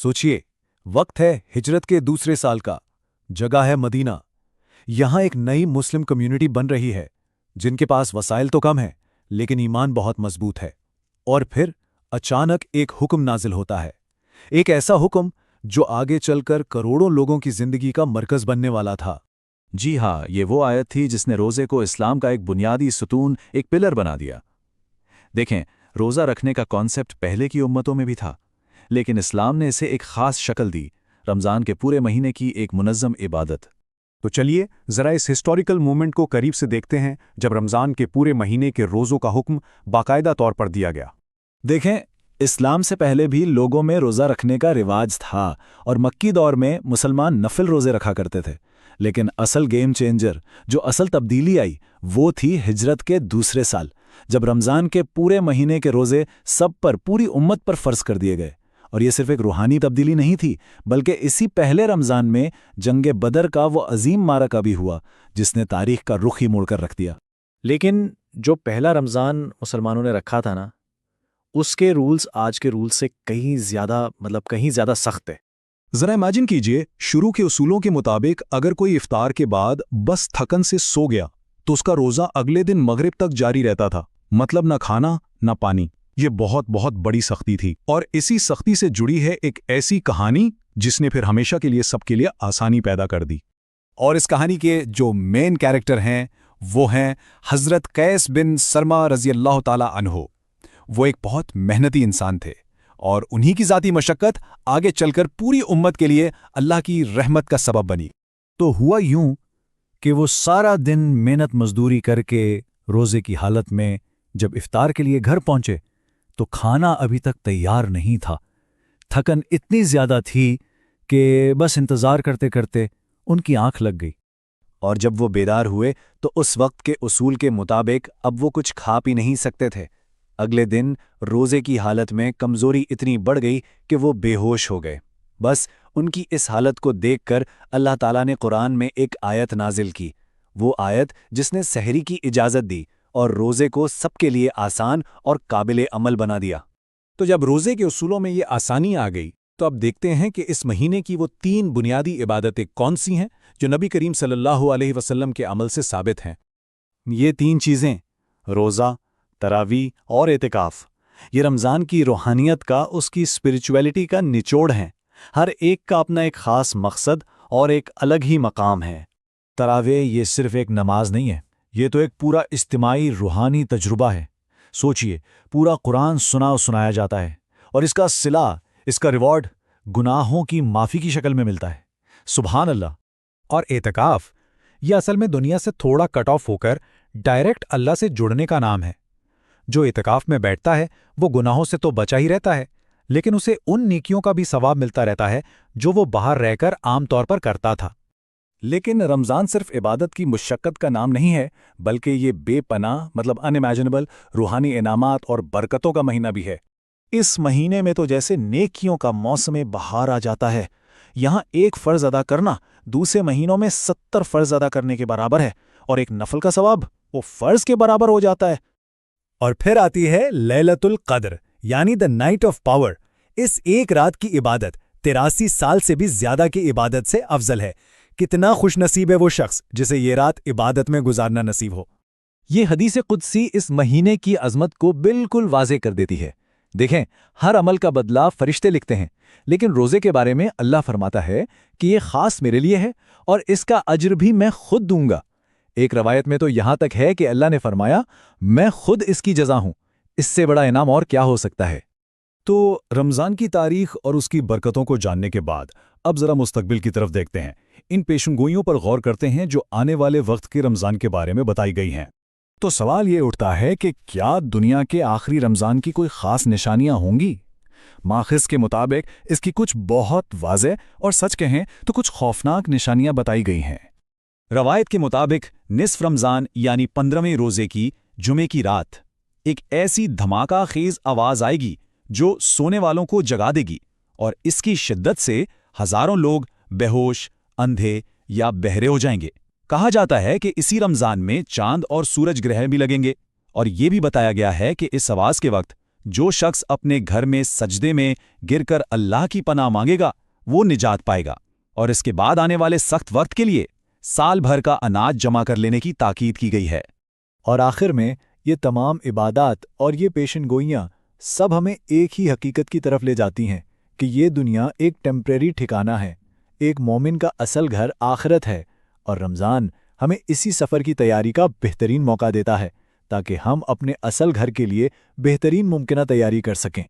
सोचिए, वक्त है हिजरत के दूसरे साल का, जगह है मदीना। यहाँ एक नई मुस्लिम कम्युनिटी बन रही है, जिनके पास वसाइल तो कम है, लेकिन ईमान बहुत मजबूत है। और फिर अचानक एक हुक्म नाजिल होता है, एक ऐसा हुक्म जो आगे चलकर करोड़ों लोगों की जिंदगी का मरकज बनने वाला था। जी हाँ, ये वो आयत थी जिसने रोज़े को इस्लाम का एक बुनियादी सुतून, एक पिलर बना दिया। देखें, रोज़ा रखने का कॉन्सेप्ट पहले की उम्मतों में भी था, लेकिन इस्लाम ने इसे एक ख़ास शक्ल दी, रमज़ान के पूरे महीने की एक मुनज़्ज़म इबादत। तो चलिए ज़रा इस हिस्टोरिकल मूवमेंट को करीब से देखते हैं, जब रमज़ान के पूरे महीने के रोज़ों का हुक्म बाकायदा तौर पर दिया गया। देखें, इस्लाम से पहले भी लोगों में रोज़ा रखने का रिवाज था और मक्की दौर में मुसलमान नफिल रोज़े रखा करते थे। लेकिन असल गेम चेंजर, जो असल तब्दीली आई, वो थी हिजरत के दूसरे साल, जब रमज़ान के पूरे महीने के रोज़े सब पर, पूरी उम्मत पर फ़र्ज कर दिए गए। और ये सिर्फ एक रूहानी तब्दीली नहीं थी, बल्कि इसी पहले रमज़ान में जंगे बदर का वो अजीम मारका भी हुआ, जिसने तारीख का रुख ही मोड़कर रख दिया। लेकिन जो पहला रमज़ान मुसलमानों ने रखा था ना, उसके रूल्स आज के रूल्स से कहीं ज़्यादा सख्त है। ज़रा इमेजिन कीजिए, शुरू के उसूलों के मुताबिक अगर कोई इफ्तार के बाद बस थकन से सो गया तो उसका रोज़ा अगले दिन मगरिब तक जारी रहता था, मतलब ना खाना ना पानी। ये बहुत बहुत बड़ी सख्ती थी, और इसी सख्ती से जुड़ी है एक ऐसी कहानी जिसने फिर हमेशा के लिए सबके लिए आसानी पैदा कर दी। और इस कहानी के जो मेन कैरेक्टर हैं वो हैं हज़रत कैस बिन सरमा रज़ी अल्लाह ताला अन्हो। वो एक बहुत मेहनती इंसान थे, और उन्हीं की ज़ाती मशक्क़त आगे चलकर पूरी उम्मत के लिए अल्लाह की रहमत का सबब बनी। तो हुआ यूं कि वो सारा दिन मेहनत मजदूरी करके रोज़े की हालत में जब इफ्तार के लिए घर पहुंचे तो खाना अभी तक तैयार नहीं था। थकन इतनी ज़्यादा थी कि बस इंतज़ार करते करते उनकी आंख लग गई। और जब वो बेदार हुए तो उस वक्त के उसूल के मुताबिक अब वो कुछ खा पी नहीं सकते थे। अगले दिन रोज़े की हालत में कमज़ोरी इतनी बढ़ गई कि वो बेहोश हो गए। बस उनकी इस हालत को देखकर अल्लाह ताला ने कुरान में एक आयत नाजिल की, वो आयत जिसने सहरी की इजाज़त दी और रोज़े को सबके लिए आसान और काबिल अमल बना दिया। तो जब रोज़े के उसूलों में ये आसानी आ गई, तो अब देखते हैं कि इस महीने की वो 3 बुनियादी इबादतें कौन सी हैं जो नबी करीम सल्लल्लाहु अलैहि वसल्लम के अमल से साबित हैं। ये 3 चीज़ें, रोज़ा, तरावी और एतिकाफ़, ये रमज़ान की रूहानियत का, उसकी स्पिरिचुअलिटी का निचोड़ हैं। हर एक का अपना एक ख़ास मकसद और एक अलग ही मकाम है। तरावे ये सिर्फ एक नमाज नहीं है, ये तो एक पूरा इज्तिमाई रूहानी तजुर्बा है। सोचिए, पूरा कुरान सुनाया जाता है और इसका सिला, इसका रिवॉर्ड गुनाहों की माफ़ी की शक्ल में मिलता है। सुभान अल्लाह। और एतिकाफ़, ये असल में दुनिया से थोड़ा कट ऑफ होकर डायरेक्ट अल्लाह से जुड़ने का नाम है। जो एतिकाफ़ में बैठता है वो गुनाहों से तो बचा ही रहता है, लेकिन उसे उन नेकियों का भी सवाब मिलता रहता है जो वो बाहर रहकर आम तौर पर करता था। लेकिन रमज़ान सिर्फ इबादत की मुशक्क़त का नाम नहीं है, बल्कि ये बेपनाह, मतलब अनइमेजिनेबल रूहानी इनामात और बरकतों का महीना भी है। इस महीने में तो जैसे नेकियों का मौसम बहार आ जाता है। यहाँ एक फ़र्ज़ अदा करना दूसरे महीनों में 70 फ़र्ज़ अदा करने के बराबर है, और एक नफल का सवाब वो फ़र्ज़ के बराबर हो जाता है। और फिर आती है लैलतुल क़द्र, यानी द नाइट ऑफ पावर। इस एक रात की इबादत 83 साल से भी ज्यादा की इबादत से अफजल है। कितना खुशनसीब है वो शख्स जिसे ये रात इबादत में गुजारना नसीब हो। ये हदीस कुदसी इस महीने की अजमत को बिल्कुल वाज़े कर देती है। देखें, हर अमल का बदला फरिश्ते लिखते हैं, लेकिन रोज़े के बारे में अल्लाह फरमाता है कि ये ख़ास मेरे लिए है और इसका अज्र भी मैं खुद दूंगा। एक रवायत में तो यहां तक है कि अल्लाह ने फरमाया, मैं खुद इसकी जज़ा हूं। इससे बड़ा इनाम और क्या हो सकता है। तो रमज़ान की तारीख और उसकी बरकतों को जानने के बाद अब ज़रा मुस्तकबिल की तरफ देखते हैं। इन पेशेनगोइयों पर गौर करते हैं जो आने वाले वक्त के रमज़ान के बारे में बताई गई हैं। तो सवाल ये उठता है कि क्या दुनिया के आखिरी रमज़ान की कोई ख़ास निशानियां होंगी? माखिज़ के मुताबिक इसकी कुछ बहुत वाज़ेह और सच कहें तो कुछ खौफनाक निशानियां बताई गई हैं। रवायत के मुताबिक निस्फ रमज़ान यानी 15वें रोज़े की जुमे की रात एक ऐसी धमाका खेज़ आवाज़ आएगी जो सोने वालों को जगा देगी, और इसकी शिद्दत से हज़ारों लोग बेहोश, अंधे या बहरे हो जाएंगे। कहा जाता है कि इसी रमज़ान में चांद और सूरज ग्रहण भी लगेंगे, और ये भी बताया गया है कि इस आवाज़ के वक्त जो शख्स अपने घर में सजदे में गिर कर अल्लाह की पनाह मांगेगा वो निजात पाएगा, और इसके बाद आने वाले सख्त वक्त के लिए साल भर का अनाज जमा कर लेने की ताकीद की गई है। और आखिर में ये तमाम इबादत और ये पेशन गोइयाँ सब हमें एक ही हकीकत की तरफ ले जाती हैं कि ये दुनिया एक टेम्परेरी ठिकाना है, एक मोमिन का असल घर आखिरत है, और रमज़ान हमें इसी सफ़र की तैयारी का बेहतरीन मौका देता है ताकि हम अपने असल घर के लिए बेहतरीन मुमकिना तैयारी कर सकें।